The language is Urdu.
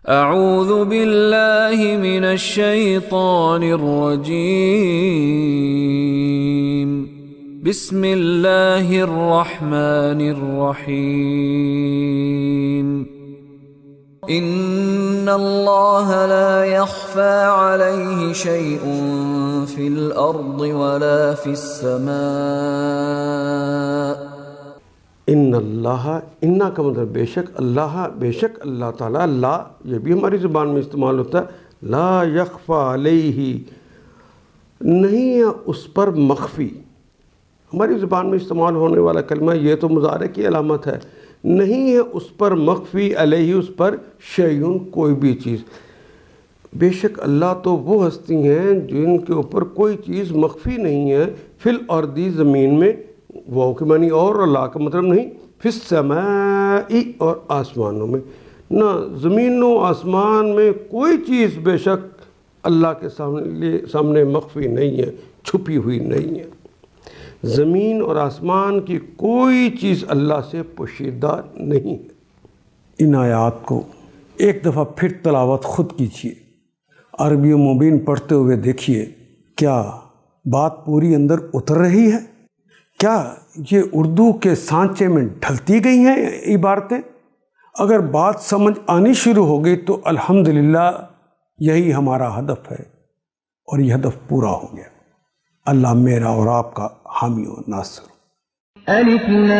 اعوذ باللہ من الشیطان الرجیم بسم اللہ الرحمن الرحیم ان اللہ لا يخفى علیہ شیء فی الارض ولا فی السماء ان اللہ، انا کا مطلب بے شک اللہ تعالیٰ، لا یہ بھی ہماری زبان میں استعمال ہوتا ہے، لا یخفی علیہ، نہیں ہے اس پر مخفی۔ ہماری زبان میں استعمال ہونے والا کلمہ یہ تو مضارع کی علامت ہے، نہیں ہے اس پر مخفی علیہ، اس پر شیئن کوئی بھی چیز۔ بے شک اللہ تو وہ ہستی ہیں جن کے اوپر کوئی چیز مخفی نہیں ہے، فی الارض زمین میں، واو کے معنی اور لا کا مطلب نہیں، فی السماء اور آسمانوں میں، نہ زمین و آسمان میں کوئی چیز بے شک اللہ کے سامنے مخفی نہیں ہے، چھپی ہوئی نہیں ہے۔ زمین اور آسمان کی کوئی چیز اللہ سے پوشیدہ نہیں ہے۔ ان آیات کو ایک دفعہ پھر تلاوت خود کیجیے، عربی مبین پڑھتے ہوئے دیکھیے، کیا بات پوری اندر اتر رہی ہے؟ کیا یہ اردو کے سانچے میں ڈھلتی گئی ہیں عبارتیں؟ اگر بات سمجھ آنی شروع ہو گئی تو الحمدللہ یہی ہمارا ہدف ہے، اور یہ ہدف پورا ہو گیا۔ اللہ میرا اور آپ کا حامی و ناصر۔ الف لام